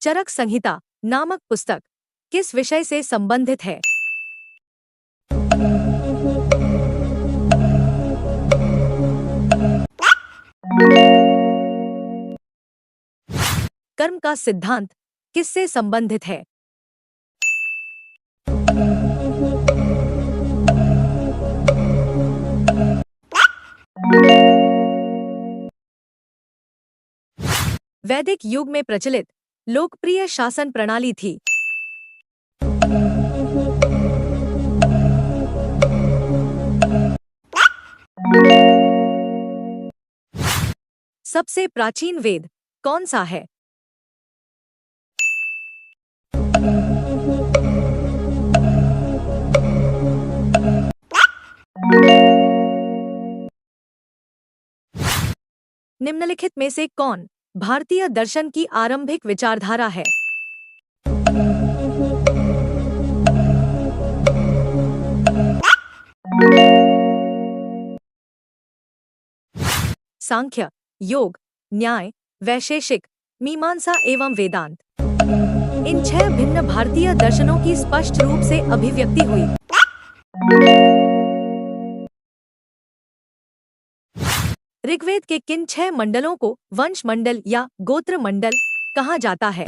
चरक संहिता नामक पुस्तक किस विषय से संबंधित है? कर्म का सिद्धांत किससे संबंधित है? वैदिक युग में प्रचलित लोकप्रिय शासन प्रणाली थी। सबसे प्राचीन वेद कौन सा है? निम्नलिखित में से कौन भारतीय दर्शन की आरंभिक विचारधारा है? सांख्य, योग, न्याय, वैशेषिक, मीमांसा एवं वेदांत। इन 6 भिन्न भारतीय दर्शनों की स्पष्ट रूप से अभिव्यक्ति हुई। ऋग्वेद के किन 6 मंडलों को वंश मंडल या गोत्र मंडल कहा जाता है?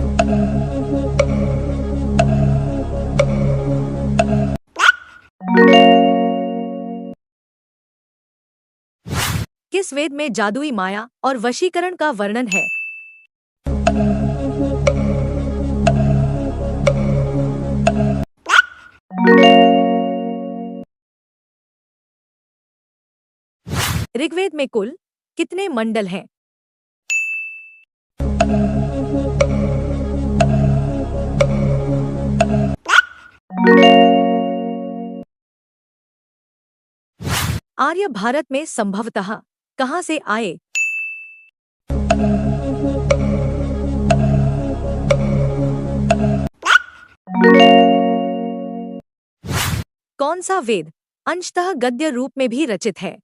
किस वेद में जादुई माया और वशीकरण का वर्णन है? ऋग्वेद में कुल कितने मंडल हैं? आर्य भारत में संभवतः कहां से आए? कौन सा वेद अंशतः गद्य रूप में भी रचित है?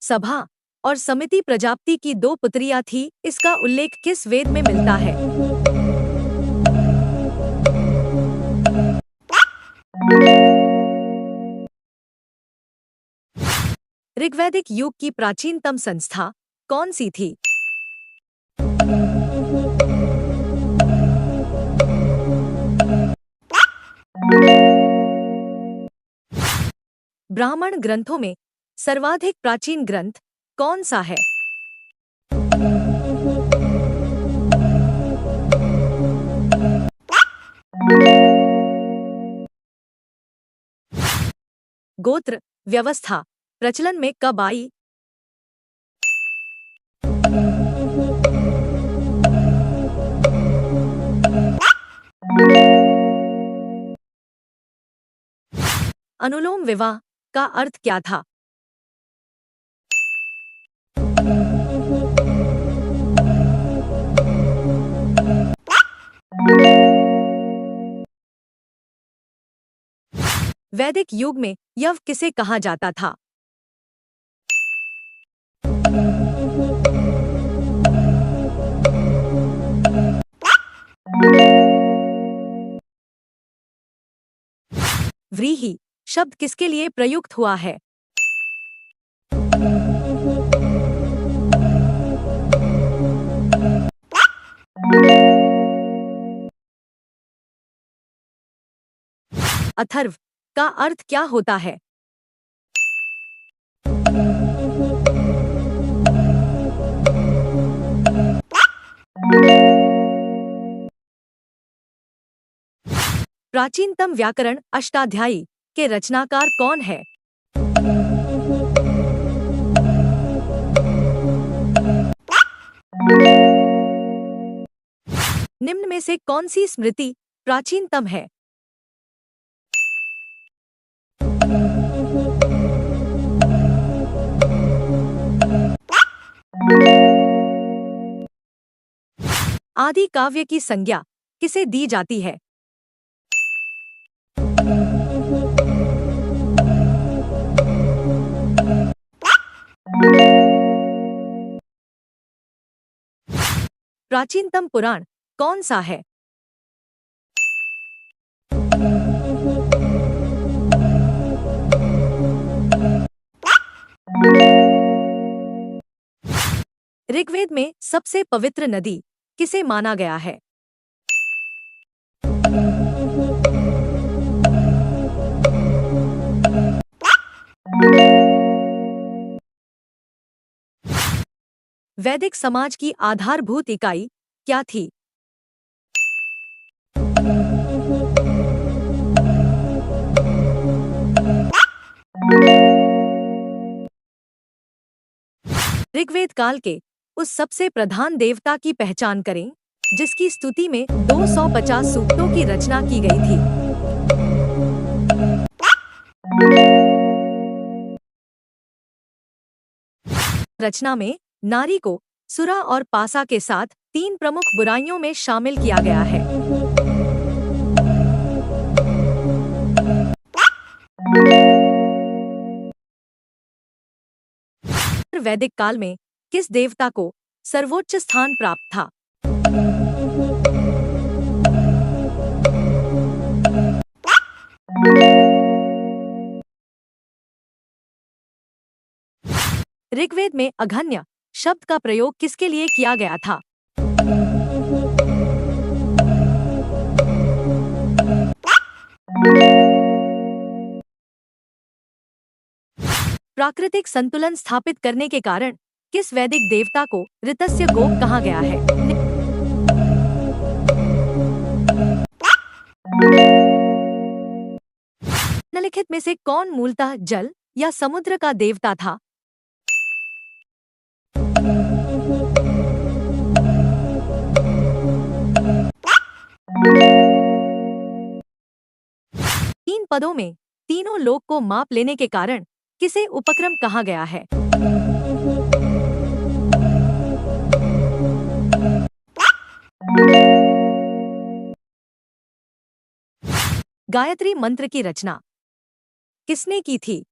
सभा और समिति प्रजापति की 2 पुत्रियां थी, इसका उल्लेख किस वेद में मिलता है? ऋग्वैदिक युग की प्राचीनतम संस्था कौन सी थी? ब्राह्मण ग्रंथों में सर्वाधिक प्राचीन ग्रंथ कौन सा है? गोत्र व्यवस्था प्रचलन में कब आई? अनुलोम विवाह का अर्थ क्या था? वैदिक युग में यव किसे कहा जाता था? व्रीहि शब्द किसके लिए प्रयुक्त हुआ है? अथर्व का अर्थ क्या होता है? प्राचीनतम व्याकरण अष्टाध्यायी के रचनाकार कौन है? निम्न में से कौन सी स्मृति प्राचीनतम है? आदि काव्य की संज्ञा किसे दी जाती है? प्राचीनतम पुराण कौन सा है? ऋग्वेद में सबसे पवित्र नदी किसे माना गया है? वैदिक समाज की आधारभूत इकाई क्या थी? ऋग्वेद काल के उस सबसे प्रधान देवता की पहचान करें जिसकी स्तुति में 250 सूक्तों की रचना की गई थी। रचना में नारी को सुरा और पासा के साथ 3 प्रमुख बुराइयों में शामिल किया गया है। वैदिक काल में किस देवता को सर्वोच्च स्थान प्राप्त था? ऋग्वेद में अघन्य शब्द का प्रयोग किसके लिए किया गया था? प्राकृतिक संतुलन स्थापित करने के कारण किस वैदिक देवता को ऋतस्य गोप कहा गया है? निम्नलिखित में से कौन मूलतः जल या समुद्र का देवता था? तीन पदों में तीनों लोक को माप लेने के कारण किसे उपक्रम कहा गया है? गायत्री मंत्र की रचना किसने की थी?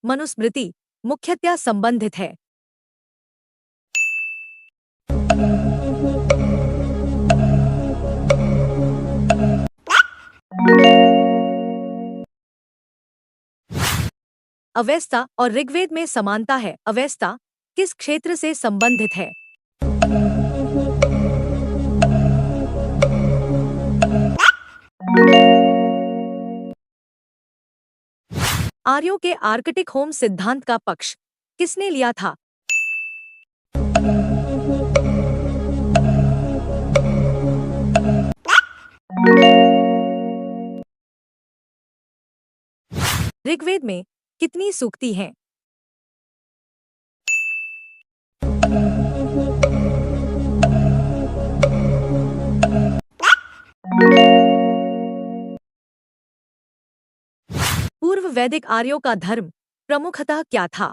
मनुस्मृति मुख्यतया संबंधित है। अवेस्ता और ऋग्वेद में समानता है। अवेस्ता किस क्षेत्र से संबंधित है? आर्यों के आर्कटिक होम सिद्धांत का पक्ष किसने लिया था? ऋग्वेद में कितनी सूक्ति हैं? पूर्व वैदिक आर्यों का धर्म प्रमुखतः क्या था?